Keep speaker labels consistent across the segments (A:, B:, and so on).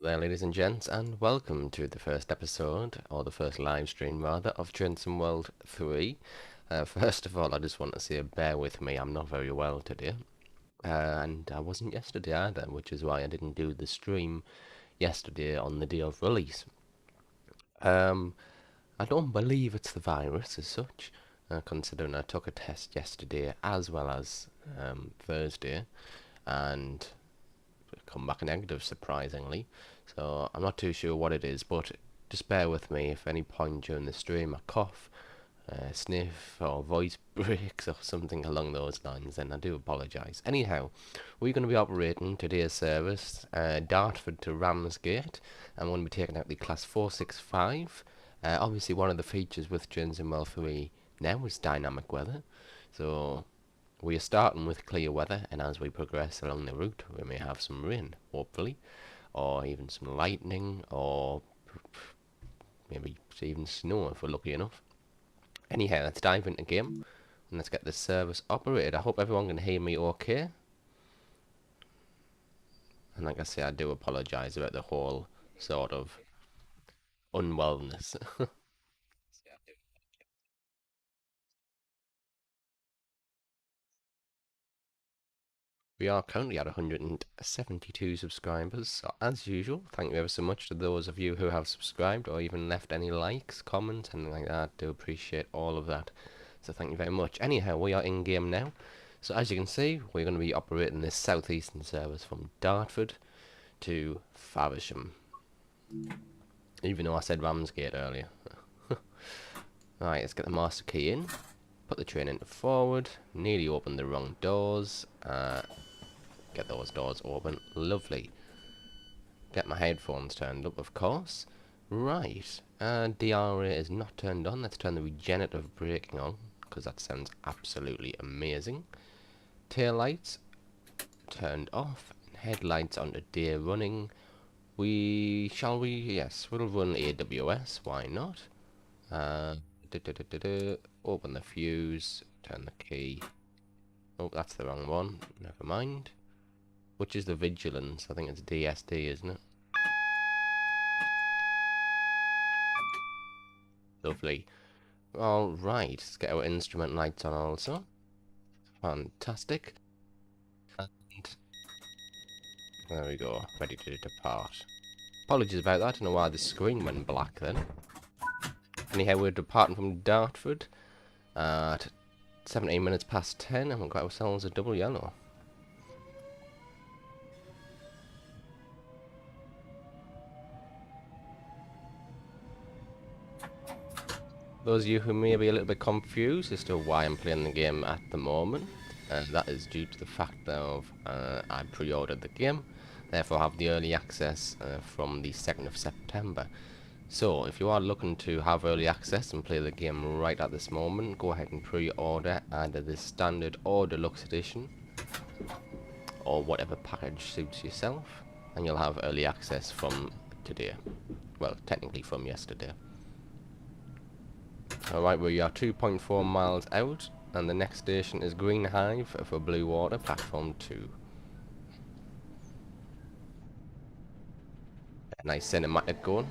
A: There, ladies and gents, and welcome to the first episode, or the first live stream rather, of Journey World 3. First of all, I just want to say bear with me, I'm not very well today. And I wasn't yesterday either, which is why I didn't do the stream yesterday on the day of release. Um, I don't believe it's the virus as such, considering I took a test yesterday as well as Thursday, and come back negative, surprisingly. So I'm not too sure what it is, but just bear with me if any point during the stream I cough, sniff, or voice breaks or something along those lines, then I do apologise. Anyhow, we're going to be operating today's service Dartford to Ramsgate, and we're going to be taking out the Class 465. Obviously, one of the features with Journey World 3 now is dynamic weather, so we are starting with clear weather, and as we progress along the route, we may have some rain, hopefully, or even some lightning, or maybe even snow if we're lucky enough. Anyhow, let's dive into game, and let's get this service operated. I hope everyone can hear me okay. And like I say, I do apologise about the whole sort of unwellness. We are currently at 172 subscribers, so as usual, thank you ever so much to those of you who have subscribed or even left any likes, comments, anything like that. Do appreciate all of that, so thank you very much. Anyhow, we are in game now, so as you can see, we're going to be operating this southeastern service from Dartford to Faversham, even though I said Ramsgate earlier. Right, let's get the master key in, put the train into forward, nearly opened the wrong doors. Get those doors open. Lovely. Get my headphones turned up, of course. Right. DRA is not turned on. Let's turn the regenerative braking on, because that sounds absolutely amazing. Tail lights turned off. Headlights onto day running. Shall we? Yes, we'll run AWS. Why not? Open the fuse. Turn the key. Oh, that's the wrong one. Never mind. Which is the vigilance? I think it's DSD, isn't it? Lovely. Alright, let's get our instrument lights on also. Fantastic. And there we go, ready to depart. Apologies about that, I don't know why the screen went black then. Anyhow, we're departing from Dartford at 17 minutes past 10, and we've got ourselves a double yellow. Those of you who may be a little bit confused as to why I'm playing the game at the moment, and that is due to the fact that I pre-ordered the game, therefore have the early access from the 2nd of September. So if you are looking to have early access and play the game right at this moment, go ahead and pre-order either the standard or deluxe edition, or whatever package suits yourself, and you'll have early access from today. Well, technically from yesterday. Alright, we are 2.4 miles out, and the next station is Green Hive for Blue Water, platform 2. A nice cinematic going.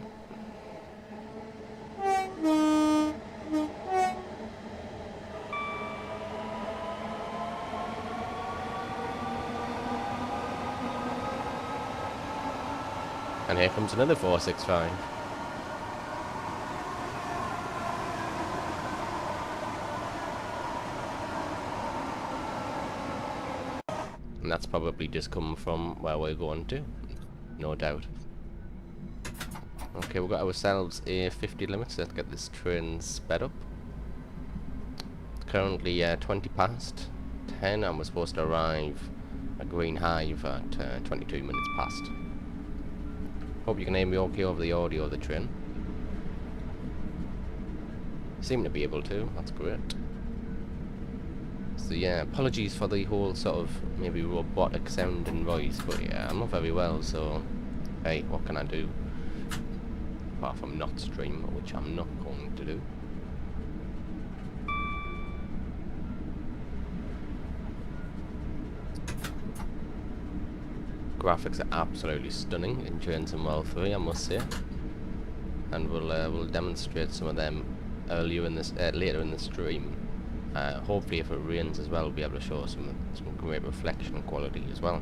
A: And here comes another 465. And that's probably just come from where we're going to, no doubt. Okay, we've got ourselves a 50 limit, so let's get this train sped up. Currently 20 past 10, and we're supposed to arrive at Green Hive at 22 minutes past. Hope you can hear me okay over the audio of the train. Seem to be able to, that's great. So yeah, apologies for the whole sort of maybe robotic sounding voice, but yeah, I'm not very well, so hey, what can I do? Apart from not stream, which I'm not going to do. Graphics are absolutely stunning in Journey World 3, I must say, and we'll demonstrate some of them earlier in this later in the stream. Hopefully, if it rains as well, we'll be able to show some great reflection quality as well.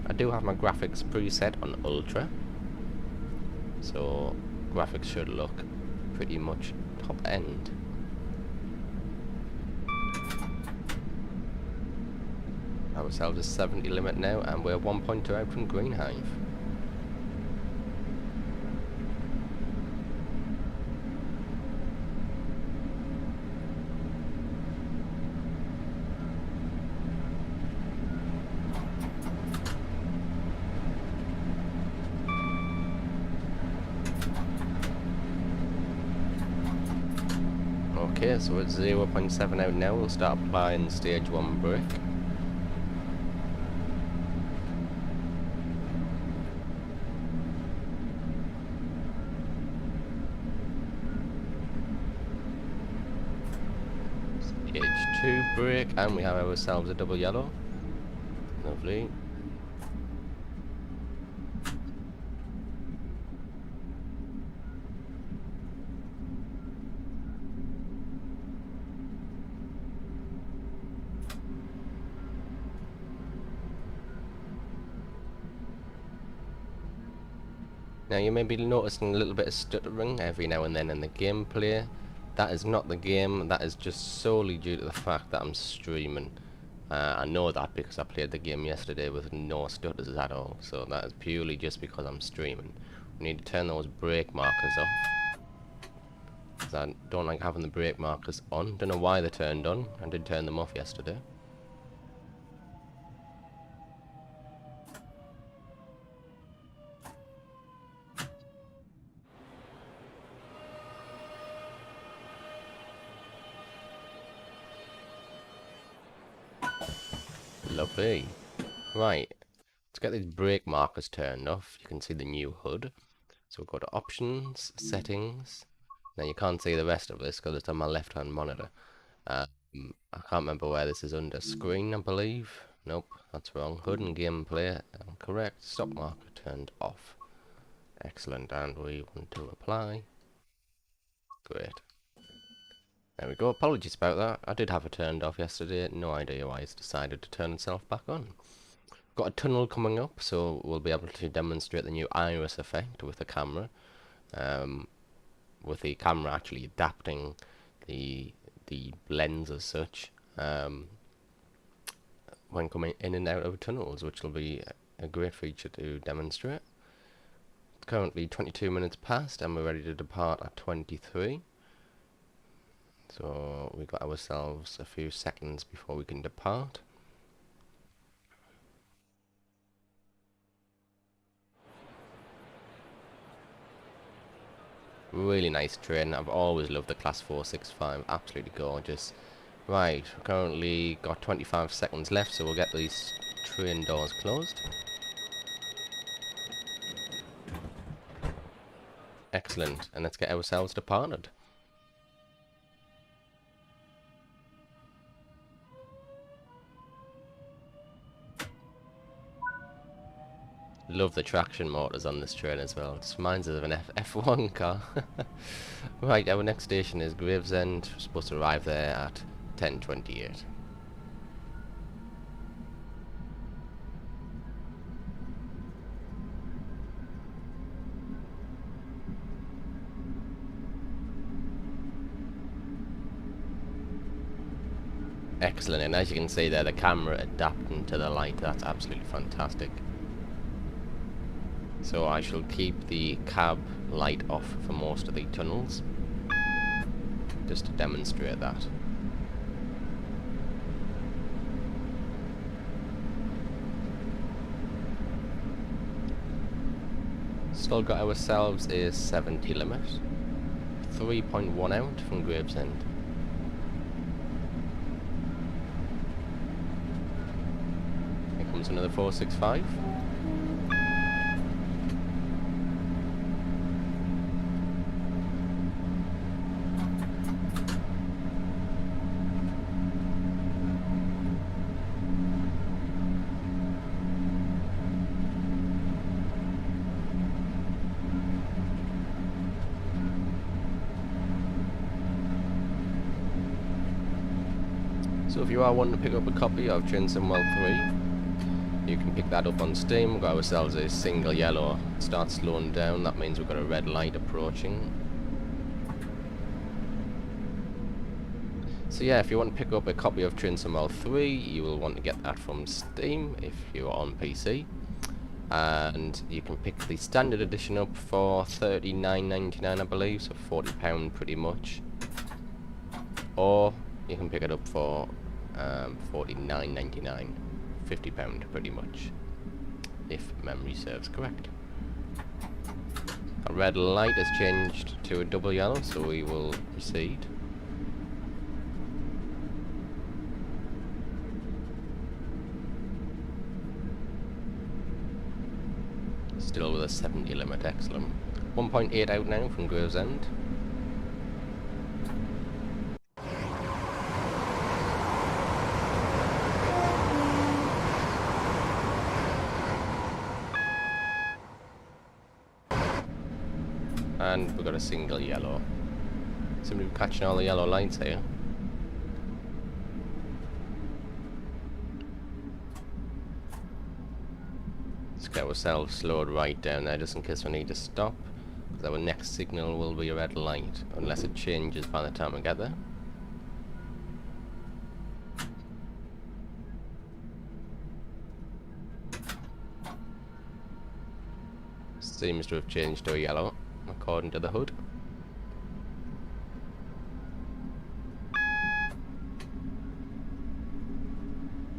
A: I do have my graphics preset on Ultra, so graphics should look pretty much top end. Ourselves a 70 limit now, and we're 1.2 out from Green Hive. Okay, so it's 0.7 out now. We'll start applying stage 1 brake. Stage 2 brake, and we have ourselves a double yellow. Lovely. Now you may be noticing a little bit of stuttering every now and then in the gameplay. That is not the game, that is just solely due to the fact that I'm streaming. I know that because I played the game yesterday with no stutters at all, so that is purely just because I'm streaming. We need to turn those brake markers off, because I don't like having the brake markers on. Don't know why they're turned on. I did turn them off yesterday. Lovely. Right, let's get these brake markers turned off. You can see the new HUD. So we'll go to Options, Settings. Now you can't see the rest of this because it's on my left hand monitor. I can't remember where this is under. Screen, I believe. Nope, that's wrong. HUD and gameplay. Correct. Stop marker turned off. Excellent, and we want to apply. Great. There we go. Apologies about that. I did have it turned off yesterday. No idea why it's decided to turn itself back on. Got a tunnel coming up, so we'll be able to demonstrate the new iris effect with the camera. With the camera actually adapting the lens as such when coming in and out of tunnels, which will be a great feature to demonstrate. It's currently 22 minutes past, and we're ready to depart at 23. So we've got ourselves a few seconds before we can depart. Really nice train. I've always loved the Class 465. Absolutely gorgeous. Right, we've currently got 25 seconds left, so we'll get these train doors closed. Excellent, and let's get ourselves departed. Love the traction motors on this train as well. It reminds us of an F1 car. Right, our next station is Gravesend. We're supposed to arrive there at 10:28. Excellent, and as you can see there, the camera adapting to the light. That's absolutely fantastic. So I shall keep the cab light off for most of the tunnels, just to demonstrate that. Still got ourselves a 70 limit. 3.1 out from Gravesend. Here comes another 465. So if you are wanting to pick up a copy of Train Sim World 3, you can pick that up on Steam. We've got ourselves a single yellow. Start slowing down, that means we've got a red light approaching. So yeah, if you want to pick up a copy of Train Sim World 3, you will want to get that from Steam if you're on PC. And you can pick the standard edition up for £39.99 I believe, so £40 pretty much. Or you can pick it up for £49.99, £50 pretty much, if memory serves correct. A red light has changed to a double yellow, so we will proceed. Still with a 70 limit, excellent. 1.8 out now from Gravesend. And we've got a single yellow. Seem to be catching all the yellow lights here. Let's get ourselves slowed right down there just in case we need to stop, because our next signal will be a red light, unless it changes by the time we get there. Seems to have changed to a yellow, according to the hood.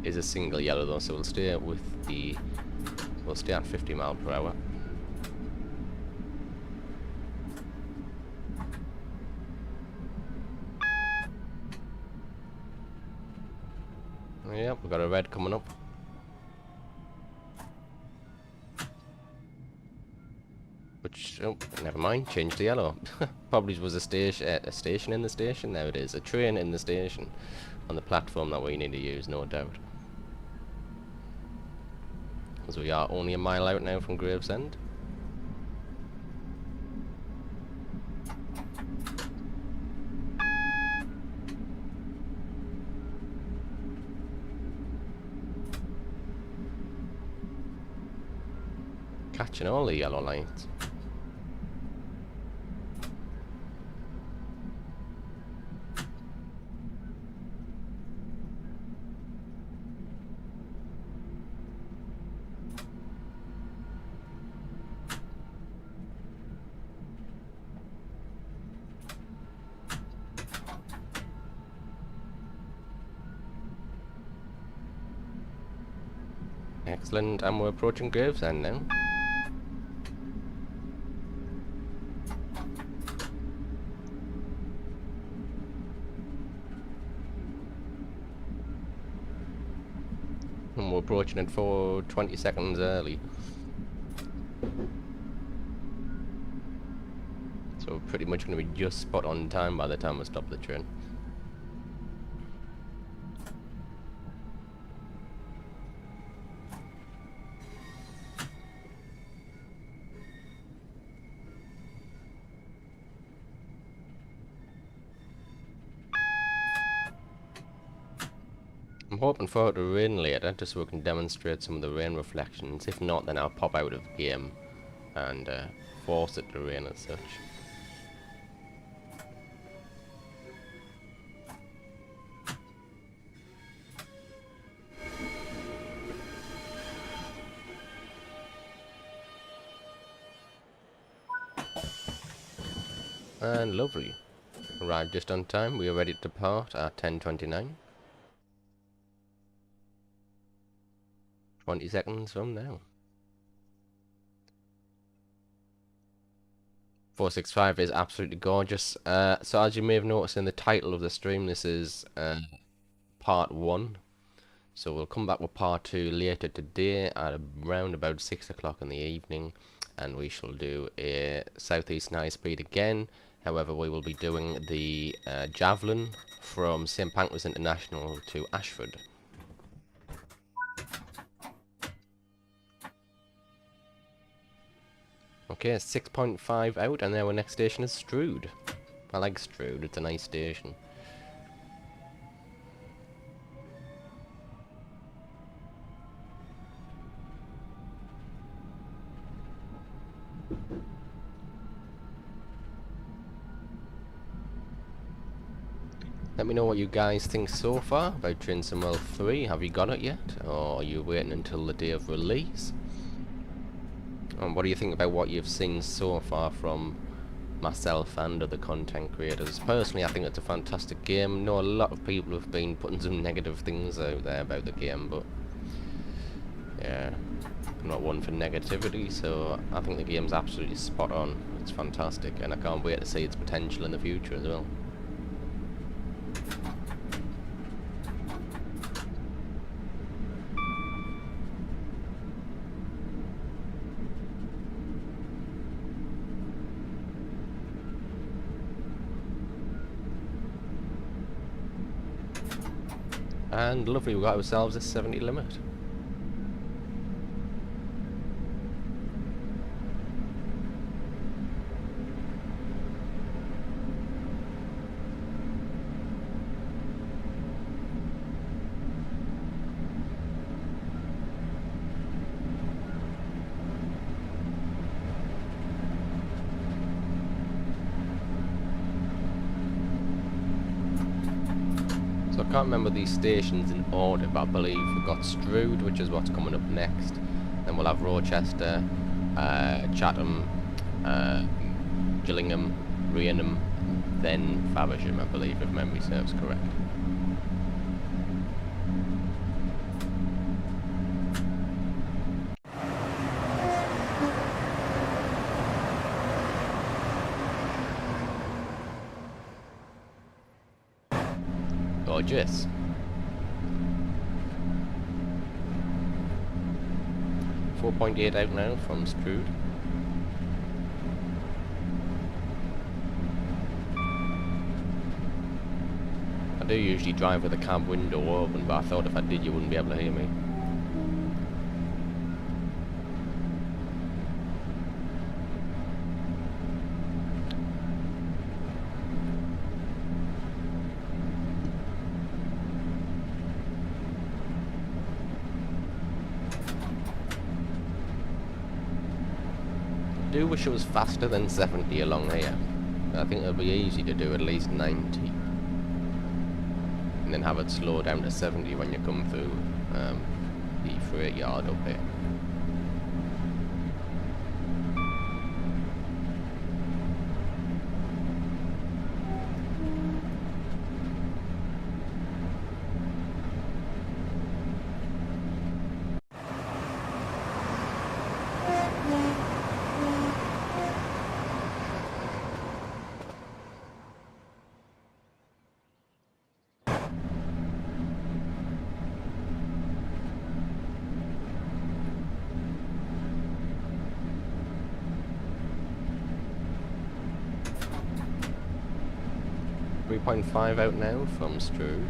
A: Is a single yellow though, so we'll stay with the... we'll stay at 50 miles per hour. Yep, we've got a red coming up. Which, oh, never mind, changed to yellow. Probably was a station in the station. There it is, a train in the station, on the platform that we need to use, no doubt. As we are only a mile out now from Gravesend. Catching all the yellow lights. Excellent, and we're approaching Gravesend now. And we're approaching it for 20 seconds early. So we're pretty much going to be just spot on time by the time we stop the train. I'm hoping for it to rain later, just so we can demonstrate some of the rain reflections. If not, then I'll pop out of the game and force it to rain as such. And lovely. Arrived just on time. We are ready to depart at 10:29. 20 seconds from now. 465 is absolutely gorgeous. So as you may have noticed in the title of the stream, this is part 1. So we'll come back with part 2 later today at around about 6 o'clock in the evening, and we shall do a southeast high speed again. However, we will be doing the javelin from St Pancras International to Ashford. Okay, 6.5 out, and now our next station is Strood. I like Strood, it's a nice station. Let me know what you guys think so far about Train World 3. Have you got it yet? Or are you waiting until the day of release? And what do you think about what you've seen so far from myself and other content creators? Personally, I think it's a fantastic game. I know a lot of people have been putting some negative things out there about the game, but yeah, I'm not one for negativity, so I think the game's absolutely spot on. It's fantastic, and I can't wait to see its potential in the future as well. And lovely, we got ourselves a 70 limit. So I can't remember these stations in order, but I believe we've got Strood, which is what's coming up next. Then we'll have Rochester, Chatham, Gillingham, Rainham, then Faversham, I believe, if memory serves correct. Gorgeous. 4.8 out now from Strood. I do usually drive with the cab window open, but I thought if I did you wouldn't be able to hear me. I do wish it was faster than 70 along here. I think it'll be easy to do at least 90. And then have it slow down to 70 when you come through the freight yard up here. .5 out now from Strood.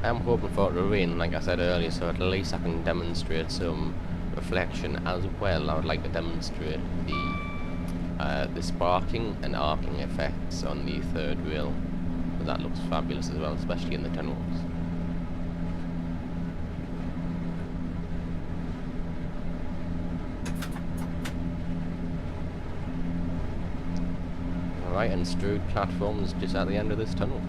A: I'm hoping for it to rain, like I said earlier, so at least I can demonstrate some reflection as well. I would like to demonstrate the sparking and arcing effects on the third rail, that looks fabulous as well, especially in the tunnels. Alright, and strewed platforms just at the end of this tunnel.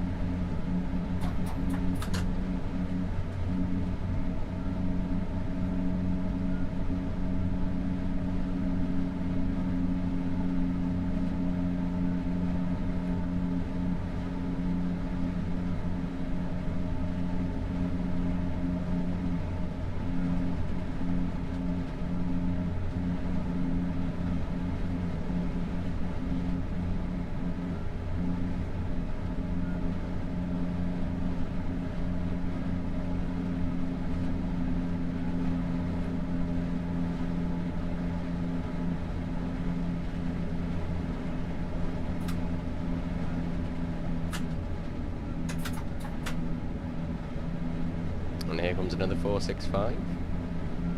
A: And here comes another 465.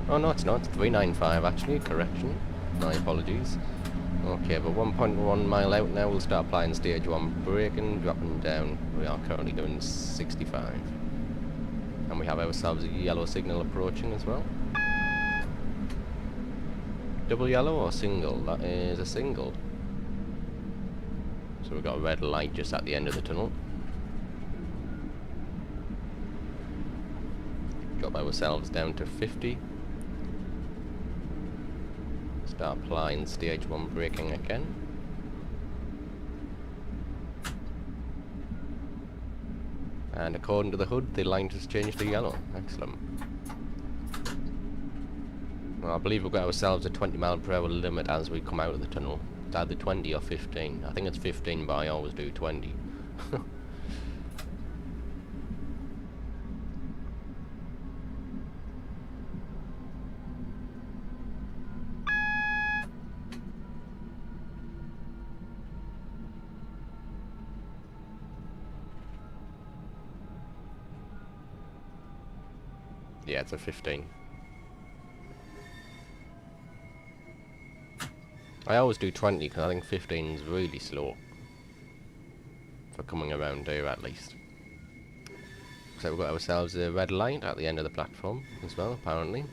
A: Oh no, it's not, it's 395 actually, correction. My apologies. Okay, but 1.1 mile out now, we'll start applying stage 1 braking, dropping down. We are currently doing 65. And we have ourselves a yellow signal approaching as well. Double yellow or single? That is a single. So we've got a red light just at the end of the tunnel. Drop ourselves down to 50. Start applying stage 1 braking again. And according to the HUD, the line has changed to yellow. Excellent. Well, I believe we've got ourselves a 20 mile per hour limit as we come out of the tunnel. It's either 20 or 15. I think it's 15, but I always do 20. Yeah, it's a 15. I always do 20 because I think 15 is really slow. For coming around here at least. So we've got ourselves a red light at the end of the platform as well, apparently.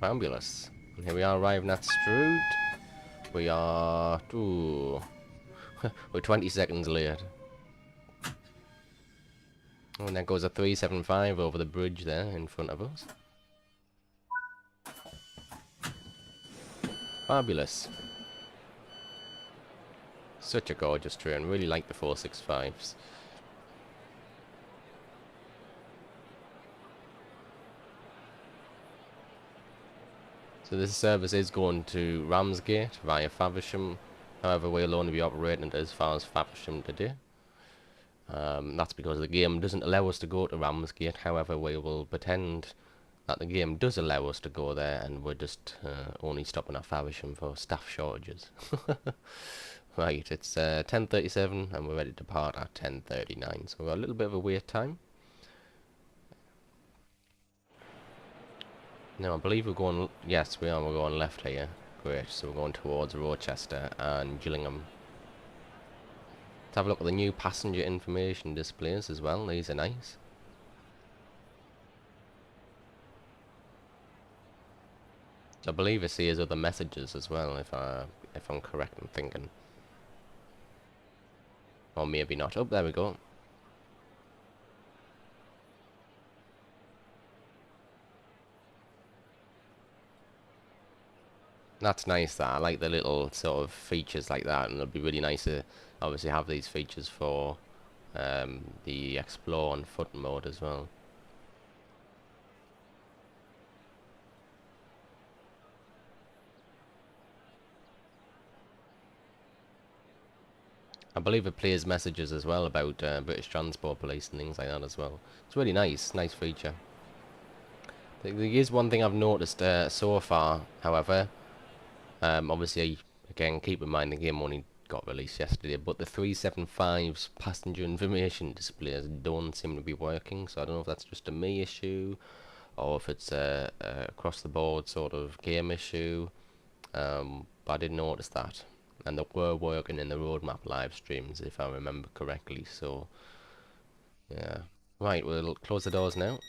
A: Fabulous. And here we are arriving at Strood. We are... Ooh, we're 20 seconds late. Oh, and there goes a 375 over the bridge there in front of us. Fabulous. Such a gorgeous train. Really like the 465s. So this service is going to Ramsgate via Faversham. However, we'll only be operating it as far as Faversham today. That's because the game doesn't allow us to go to Ramsgate. However, we will pretend that the game does allow us to go there, and we're just only stopping at Faversham for staff shortages. Right, it's 10:37 and we're ready to depart at 10:39. So we've got a little bit of a wait time. No, I believe we're going... Yes, we are. We're going left here. Great. So we're going towards Rochester and Gillingham. Let's have a look at the new passenger information displays as well. These are nice. I believe it says other messages as well, if I'm correct in thinking. Or maybe not. Oh, there we go. That's nice, that. I like the little sort of features like that, and it'll be really nice to obviously have these features for the Explore and Foot mode as well. I believe it plays messages as well about British Transport Police and things like that as well. It's really nice, nice feature. There is one thing I've noticed so far, however. Obviously, again, keep in mind the game only got released yesterday, but the 375's passenger information displays don't seem to be working, so I don't know if that's just a me issue, or if it's a across the board sort of game issue, but I did notice that. And they were working in the roadmap live streams, if I remember correctly, so yeah. Right, we'll close the doors now.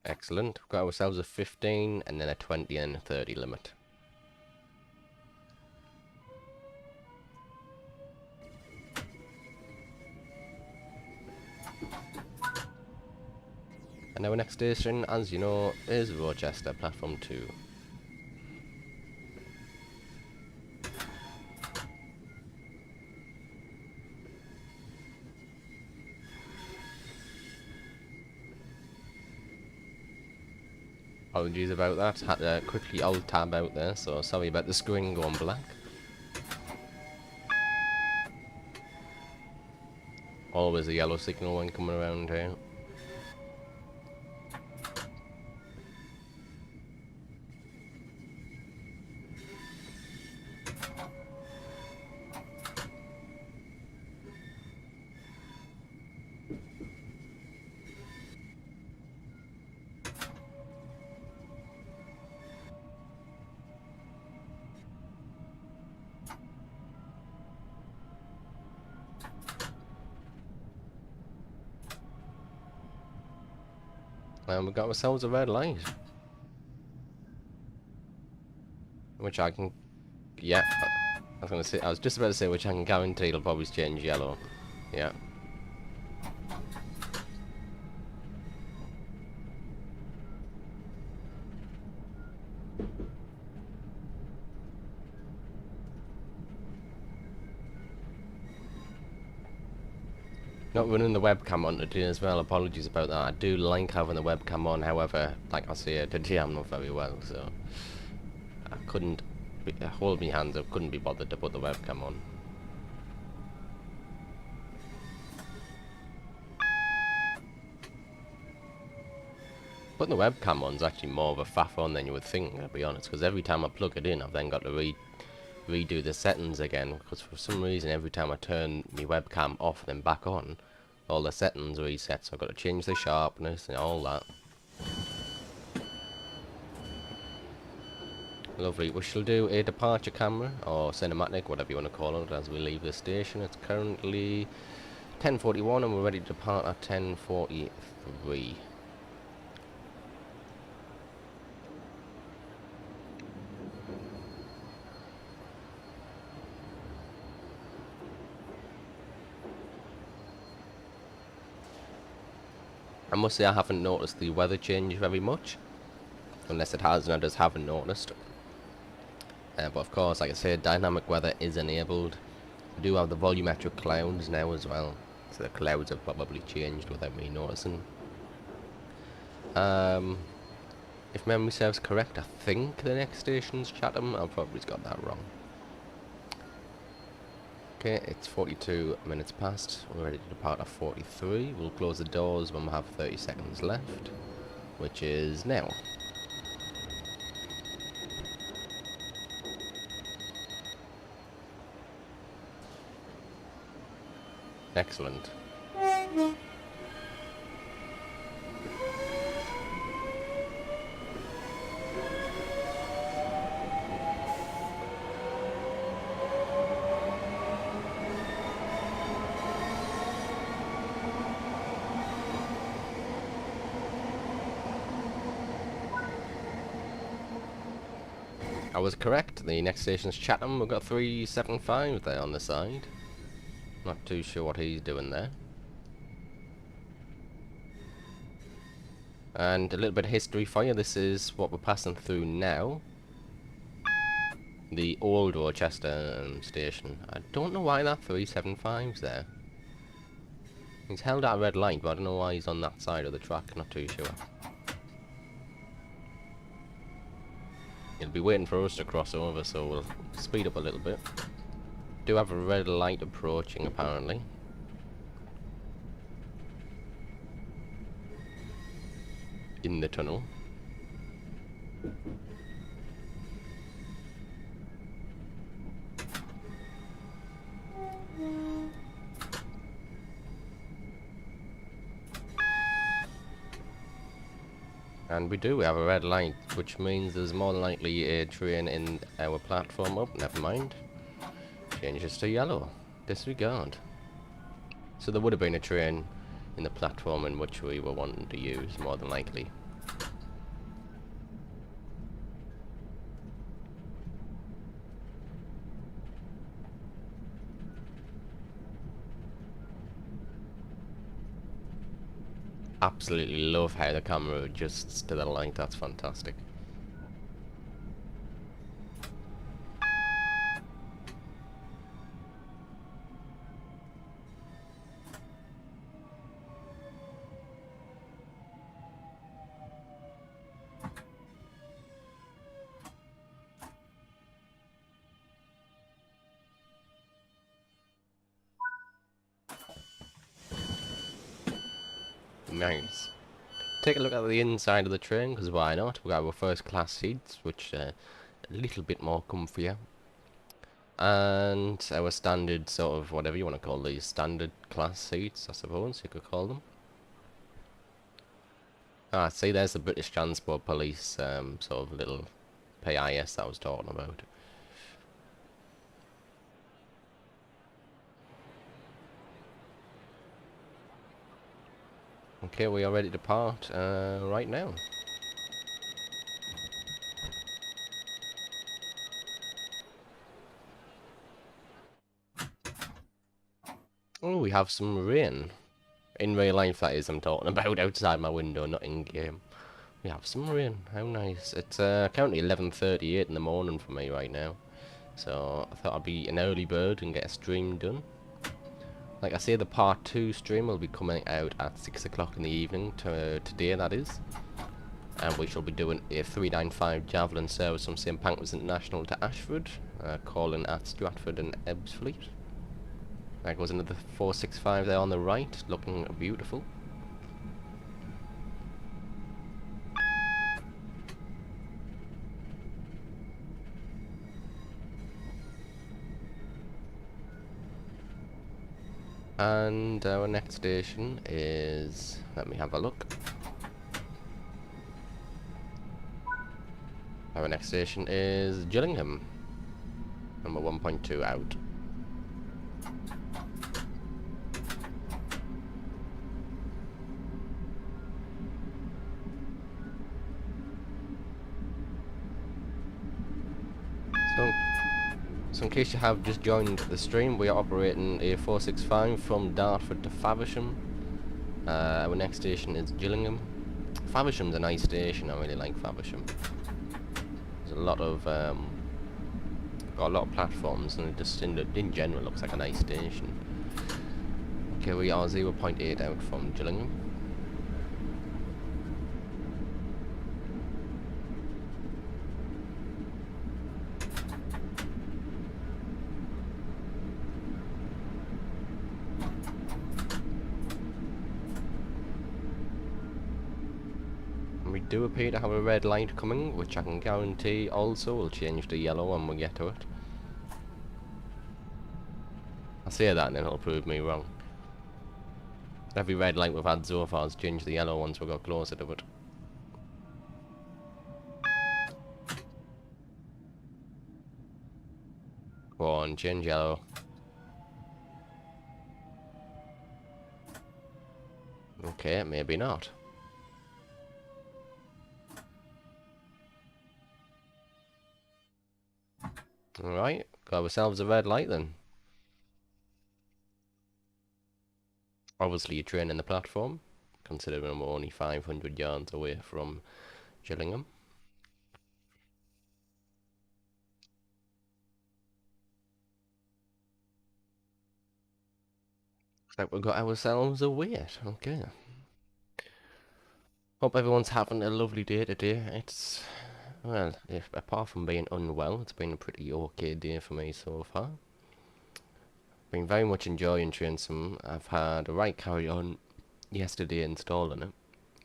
A: Excellent. We've got ourselves a 15 and then a 20 and a 30 limit. And our next station, as you know, is Rochester, platform 2. Apologies about that, had to quickly alt tab out there, so sorry about the screen going black. Always a yellow signal when coming around here. And we've got ourselves a red light. Which I can... Yeah, I was just about to say which I can guarantee it'll probably change yellow. Yeah. Not running the webcam on today as well, apologies about that. I do like having the webcam on, however, like I say, today I'm not very well, so I couldn't hold my hands up, couldn't be bothered to put the webcam on. Putting the webcam on is actually more of a faff on than you would think, to be honest, because every time I plug it in, I've then got to redo the settings again, because for some reason every time I turn my webcam off then back on, all the settings reset, so I've got to change the sharpness and all that. Lovely. We shall do a departure camera, or cinematic, whatever you want to call it, as we leave the station. It's currently 10:41 and we're ready to depart at 10:43. I must say I haven't noticed the weather change very much, unless it has and I just haven't noticed. But of course, like I said, dynamic weather is enabled. We do have the volumetric clouds now as well, so the clouds have probably changed without me noticing. If memory serves correct, I think the next station's Chatham. I've probably got that wrong. Okay, it's 42 minutes past. We're ready to depart at 43. We'll close the doors when we have 30 seconds left, which is now. Excellent. I was correct. The next station's Chatham. We've got 375 there on the side. Not too sure what he's doing there. And a little bit of history for you. This is what we're passing through now. The old Rochester station. I don't know why that 375's there. He's held at a red light, but I don't know why he's on that side of the track. Not too sure. He'll be waiting for us to cross over, so we'll speed up a little bit. Do have a red light approaching, apparently. in the tunnel. And we have a red light, which means there's more than likely a train in our platform. Oh, never mind. Changes to yellow. Disregard. So there would have been a train in the platform in which we were wanting to use, more than likely. Absolutely love how the camera adjusts to the light, that's fantastic. Nice. Take a look at the inside of the train, because why not? We got our first class seats, which are a little bit more comfier. And our standard sort of, whatever you want to call these, standard class seats, I suppose you could call them. Ah, see, there's the British Transport Police sort of little PIS I was talking about. Okay, we are ready to part right now. Oh, we have some rain. In real life, that is, I'm talking about outside my window, not in game. We have some rain. How nice. It's currently 11:38 in the morning for me right now. So I thought I'd be an early bird and get a stream done. Like I say, the part 2 stream will be coming out at 6 o'clock in the evening today, that is. And we shall be doing a 395 Javelin service from St Pancras International to Ashford, calling at Stratford and Ebbsfleet. There goes another 465 there on the right, looking beautiful. And our next station is, let me have a look. Our next station is Gillingham, number 1.2 out. So in case you have just joined the stream, we are operating a 465 from Dartford to Faversham. Our next station is Gillingham. Faversham's a nice station, I really like Faversham. There's a lot of, got a lot of platforms, and it just in general looks like a nice station. Okay, we are 0.8 out from Gillingham. We do appear to have a red light coming, which I can guarantee also will change to yellow when we get to it. I say that and then it'll prove me wrong. Every red light we've had so far has changed the yellow once we got closer to it. Go on, change yellow. Okay, maybe not. Alright, got ourselves a red light then. Obviously, you're training the platform, considering we're only 500 yards away from Gillingham. Looks like we've got ourselves a wait. Okay. Hope everyone's having a lovely day today. It's, well, apart from being unwell, it's been a pretty okay day for me so far. Been very much enjoying Transom. I've had a right carry on yesterday installing it.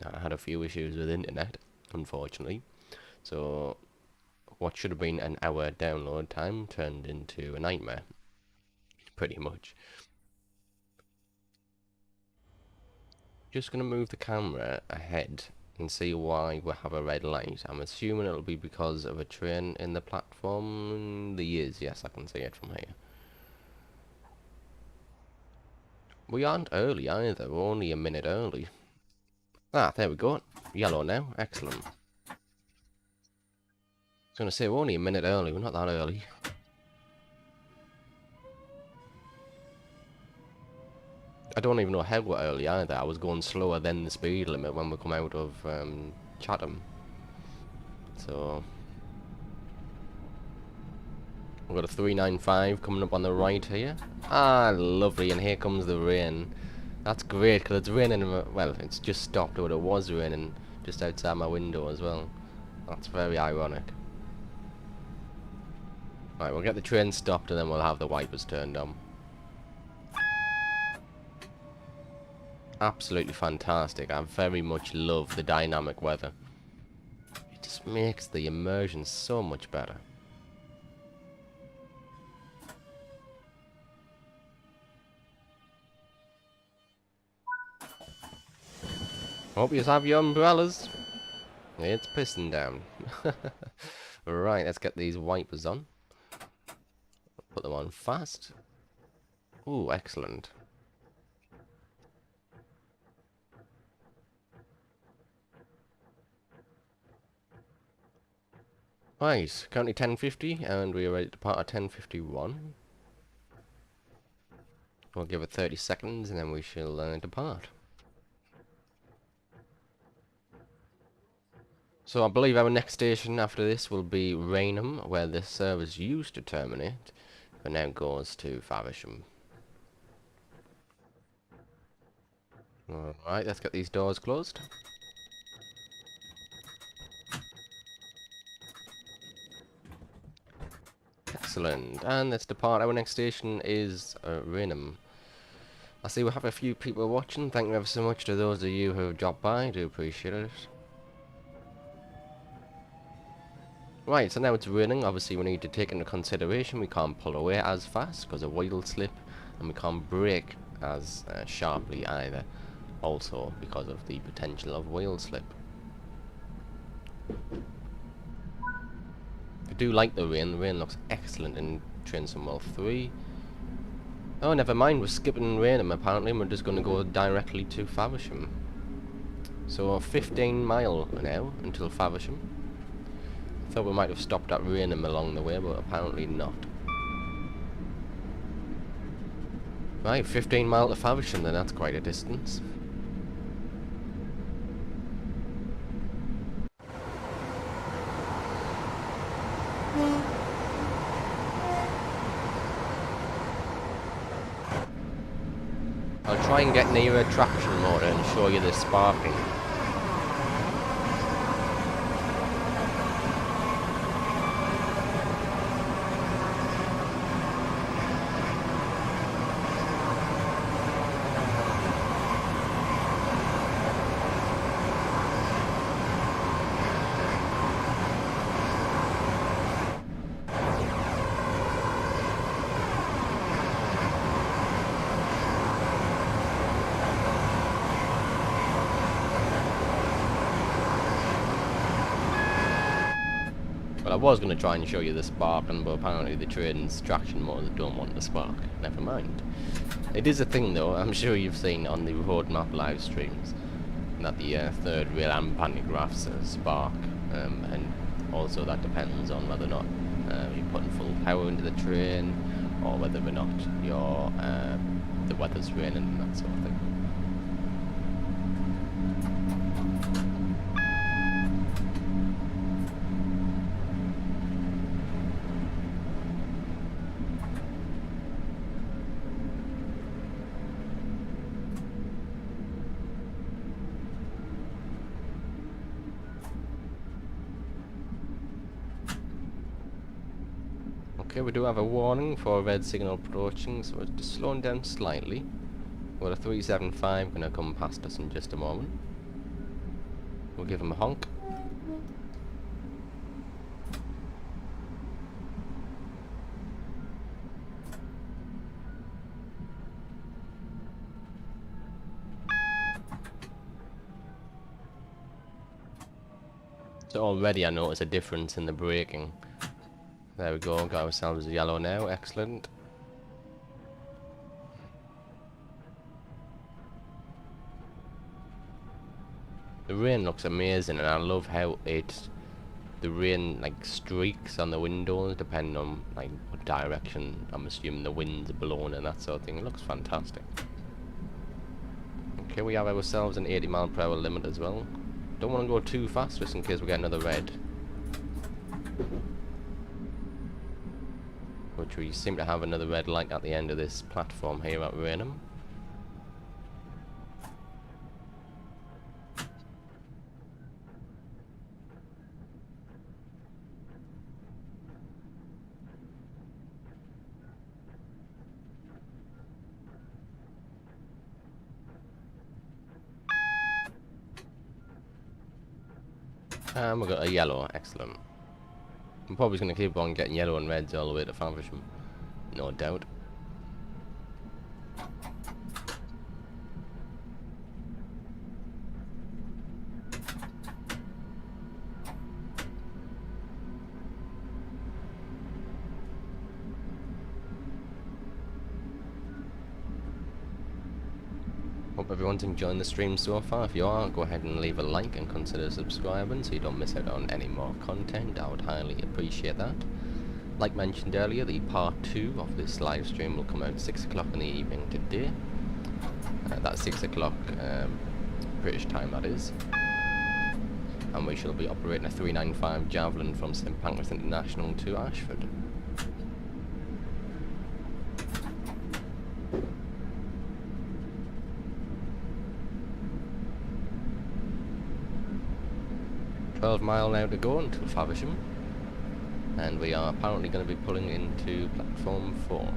A: I had a few issues with internet, unfortunately. So what should have been an hour download time turned into a nightmare, pretty much. Just gonna move the camera ahead and see why we have a red light. I'm assuming it'll be because of a train in the platform. The years, yes, I can see it from here. We aren't early either, we're only a minute early. Ah, there we go. Yellow now, excellent. I was gonna say, we're only a minute early, we're not that early. I don't even know how we're early either. I was going slower than the speed limit when we come out of Chatham. So we've got a 395 coming up on the right here. Ah, lovely, and here comes the rain. That's great, because it's raining, well, it's just stopped, but it was raining just outside my window as well. That's very ironic. Right, we'll get the train stopped and then we'll have the wipers turned on. Absolutely fantastic. I very much love the dynamic weather. It just makes the immersion so much better. Hope you have your umbrellas. It's pissing down. Right, let's get these wipers on. Put them on fast. Ooh, excellent. Right, currently 10:50, and we are ready to depart at 10:51. We'll give it 30 seconds, and then we shall depart. So I believe our next station after this will be Rainham, where this service used to terminate, but now goes to Faversham. Alright, let's get these doors closed. Excellent, and let's depart. Our next station is Rainham. I see we have a few people watching. Thank you ever so much to those of you who have dropped by. I do appreciate it. Right, so now it's raining. Obviously we need to take into consideration we can't pull away as fast because of wheel slip, and we can't brake as sharply either, also because of the potential of wheel slip. I do like the rain. The rain looks excellent in Trainsom World 3. Oh, never mind, we're skipping Rainham apparently, and we're just going to go directly to Faversham. So 15 mile now until Faversham. Thought we might have stopped at Rainham along the way, but apparently not. Right, 15 mile to Faversham then, that's quite a distance. I'll try and get near a traction motor and show you the sparking. Well, I was going to try and show you the sparking, but apparently the train's traction motors don't want the spark. Never mind. It is a thing though, I'm sure you've seen on the road map live streams, that the third rail and pantographs spark, and also that depends on whether or not you're putting full power into the train, or whether or not you're, the weather's raining and that sort of thing. Okay, we do have a warning for a red signal approaching, so we're just slowing down slightly. We've got a 375 going to come past us in just a moment. We'll give him a honk. So already I notice a difference in the braking. There we go, got ourselves a yellow now, excellent. The rain looks amazing, and I love how the rain like streaks on the windows depending on like what direction I'm assuming the wind's blowing and that sort of thing. It looks fantastic. Okay, we have ourselves an 80 mph limit as well. Don't want to go too fast just in case we get another red, which we seem to have another red light at the end of this platform here at Raynham. And we've got a yellow, excellent. I'm probably going to keep on getting yellow and reds all the way to Faversham, no doubt. Hope everyone's enjoying the stream so far. If you are, go ahead and leave a like and consider subscribing so you don't miss out on any more content. I would highly appreciate that. Like mentioned earlier, the part 2 of this live stream will come out 6 o'clock in the evening today. That's 6 o'clock British time, that is. And we shall be operating a 395 Javelin from St Pancras International to Ashford. £12 now to go until Faversham, and we are apparently going to be pulling into platform 4.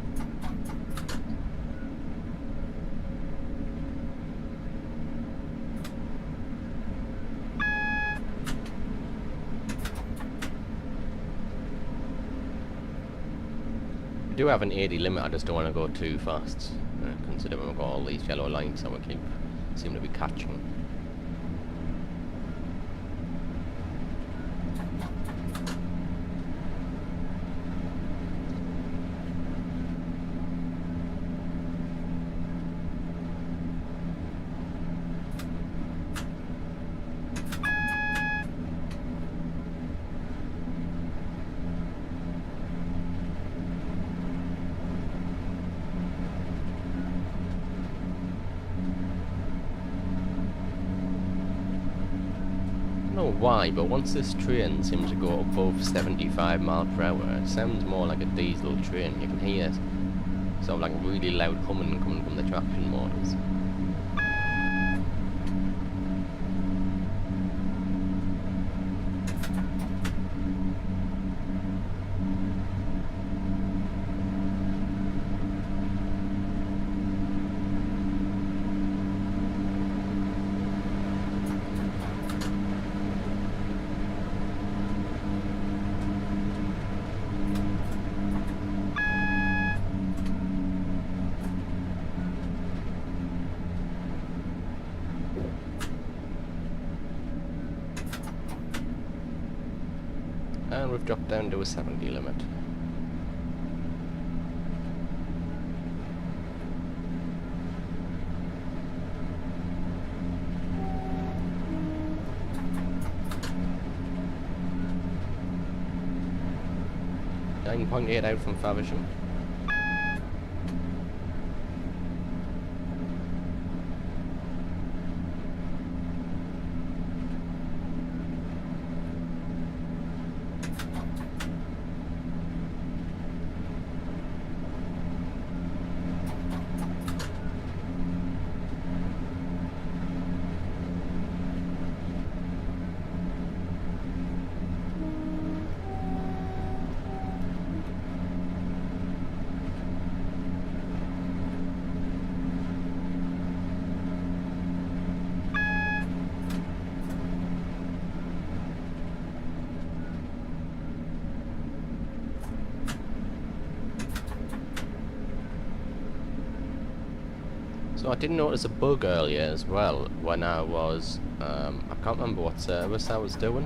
A: We do have an 80 limit, I just don't want to go too fast, considering we've got all these yellow lines that we seem to be catching. I don't know why, but once this train seems to go above 75 mph, it sounds more like a diesel train. You can hear sort of like really loud humming coming from the traction motors. And we've dropped down to a 70 limit. .8 out from Faversham. So I did notice a bug earlier as well when I was, I can't remember what service I was doing.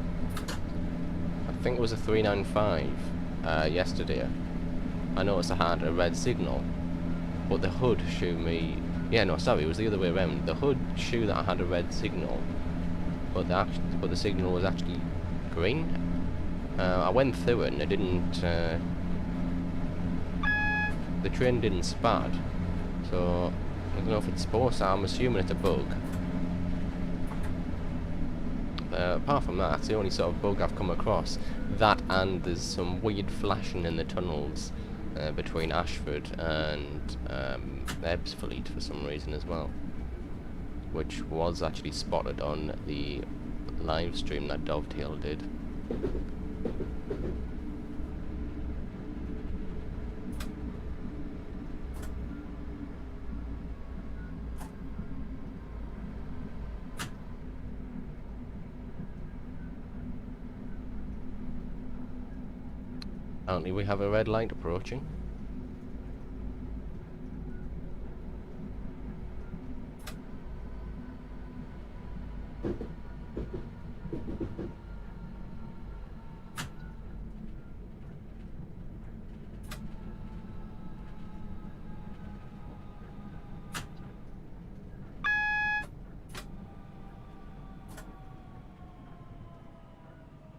A: I think it was a 395 yesterday. I noticed I had a red signal, but the HUD showed me, yeah, no, sorry, it was the other way around. The HUD showed that I had a red signal, but the signal was actually green. I went through it and it didn't, the train didn't spad, so I don't know if it's supposed to, I'm assuming it's a bug. Apart from that, that's the only sort of bug I've come across. That, and there's some weird flashing in the tunnels between Ashford and Ebbsfleet for some reason as well, which was actually spotted on the live stream that Dovetail did. Apparently we have a red light approaching.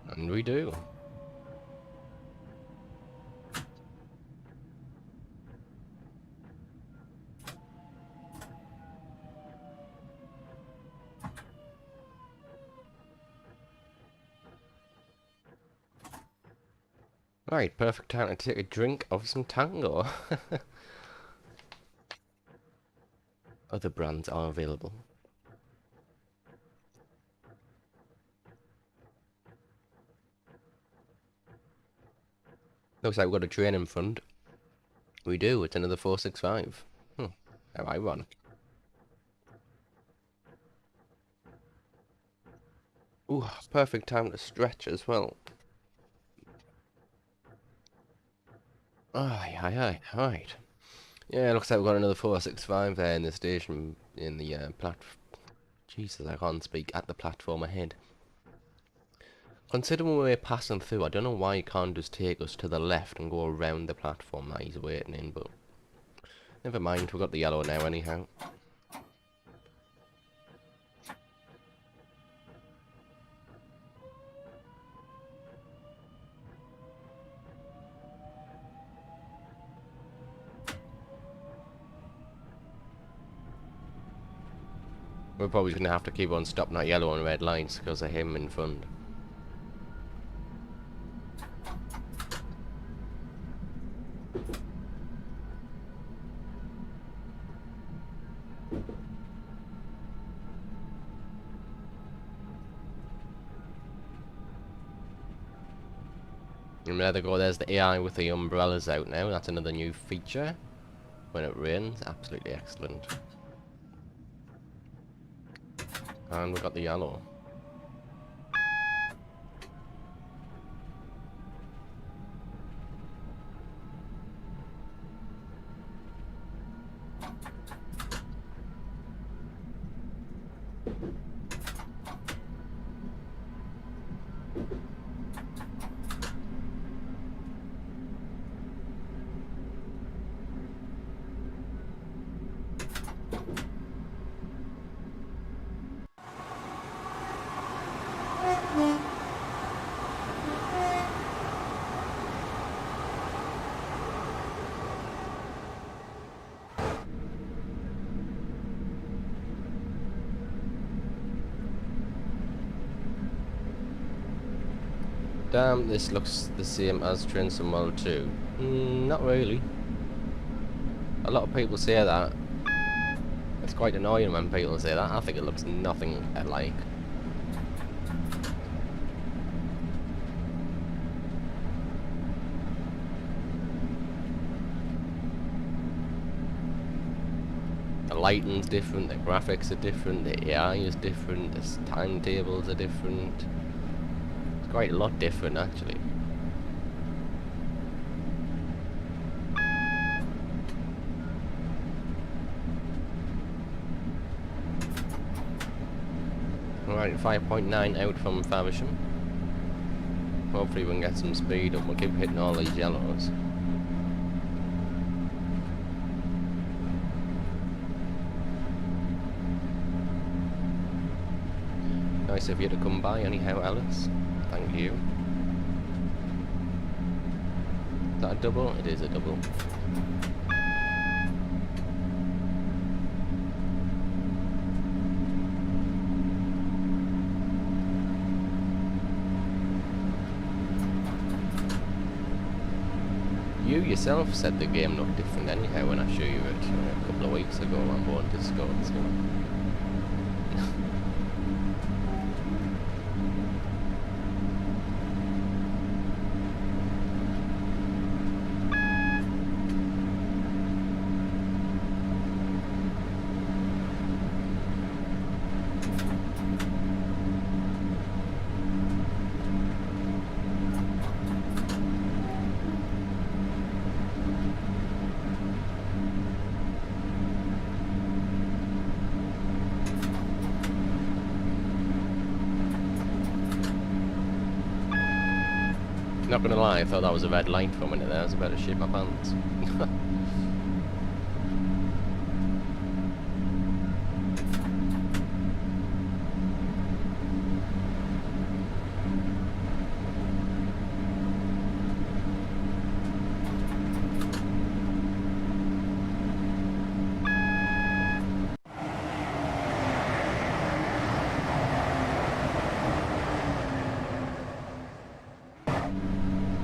A: And we do. Right, perfect time to take a drink of some Tango. Other brands are available. Looks like we've got a train in front. We do, it's another 465. How ironic. Ooh, perfect time to stretch as well. Aye, aye, aye, right. Yeah, looks like we've got another 465 there in the station, in the Jesus, I can't speak, at the platform ahead. Considering we're passing through, I don't know why he can't just take us to the left and go around the platform that he's waiting in, but never mind, we've got the yellow now anyhow. We're probably going to have to keep on stopping at yellow and red lights because of him in front. And there they go, there's the AI with the umbrellas out now. That's another new feature when it rains. Absolutely excellent. And we've got the yellow. Damn, this looks the same as Transome World 2. Not really. A lot of people say that. It's quite annoying when people say that. I think it looks nothing alike. The lighting's different, the graphics are different, the AI is different, the timetables are different. It's quite a lot different actually. Right, 5.9 out from Faversham. Hopefully we can get some speed up. We'll keep hitting all these yellows. Nice of you to come by anyhow, Alice. Thank you. Is that a double? It is a double. You yourself said the game looked different anyhow when I showed you it a couple of weeks ago on board Discord. So. Not gonna lie, I thought that was a red light for a minute there. I was about to shit my pants.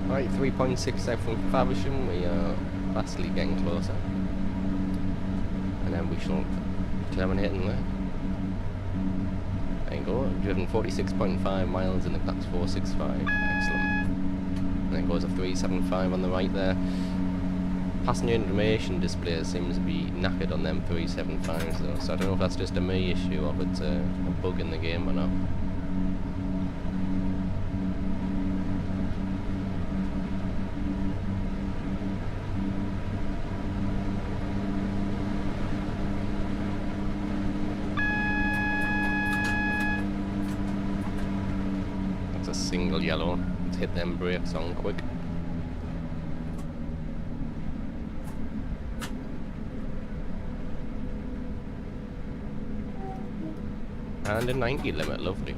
A: Right, 3.6 out from Faversham, we are fastly getting closer. And then we shall terminate in there. There you go, driven 46.5 miles in the class 465, excellent. And then goes a 375 on the right there. Passenger information display seems to be knackered on them 375s though, so I don't know if that's just a me issue or if it's a bug in the game or not. Single yellow. Let's hit them brakes on quick. And a 90 limit, lovely.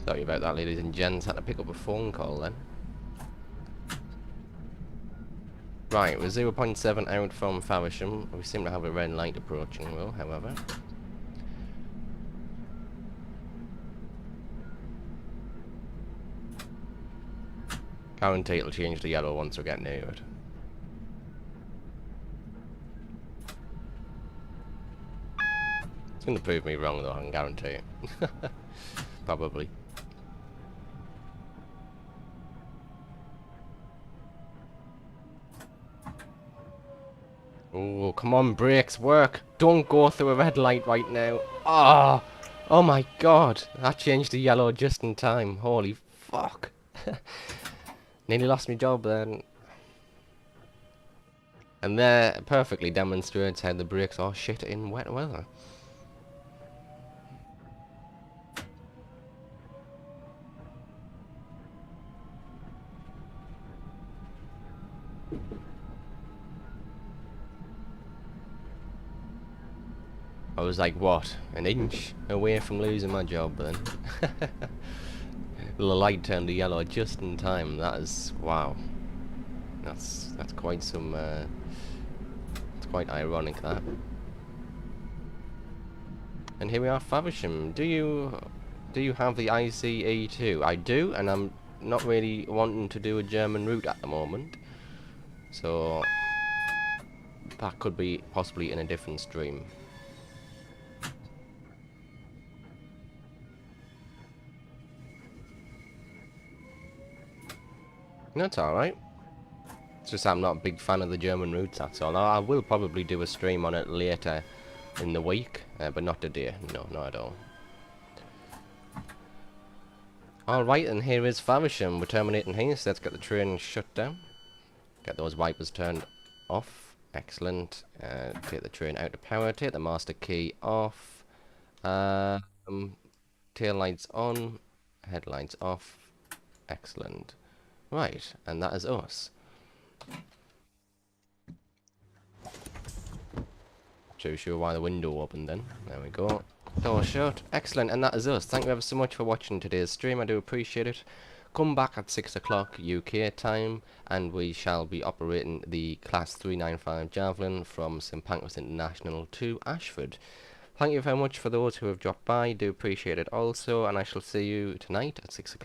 A: Sorry about that, ladies and gents. Had to pick up a phone call then. Right, we're 0.7 out from Faversham. We seem to have a red light approaching though, however. Guarantee it'll change to yellow once we get near it. It's going to prove me wrong though, I can guarantee it. Probably. Oh, come on, brakes, work. Don't go through a red light right now. Ah, oh my god. That changed to yellow just in time. Holy fuck. Nearly lost my job then. And there perfectly demonstrates how the brakes are shit in wet weather. I was like, what? An inch away from losing my job then. The light turned to yellow just in time. That is, wow. That's quite some, it's quite ironic that. And here we are, Faversham. Do you have the ICE2? I do, and I'm not really wanting to do a German route at the moment. So that could be possibly in a different stream. That's alright. It's just I'm not a big fan of the German routes, that's all. I will probably do a stream on it later in the week, but not today. No, not at all. Alright, and here is Faversham. We're terminating here, so let's get the train shut down. Get those wipers turned off. Excellent. Take the train out of power. Take the master key off. Tail lights on. Headlights off. Excellent. Right, and that is us. Too sure why the window opened then. There we go. Door shut. Excellent, and that is us. Thank you ever so much for watching today's stream. I do appreciate it. Come back at 6 o'clock UK time, and we shall be operating the Class 395 Javelin from St Pancras International to Ashford. Thank you very much for those who have dropped by. Do appreciate it also, and I shall see you tonight at 6 o'clock.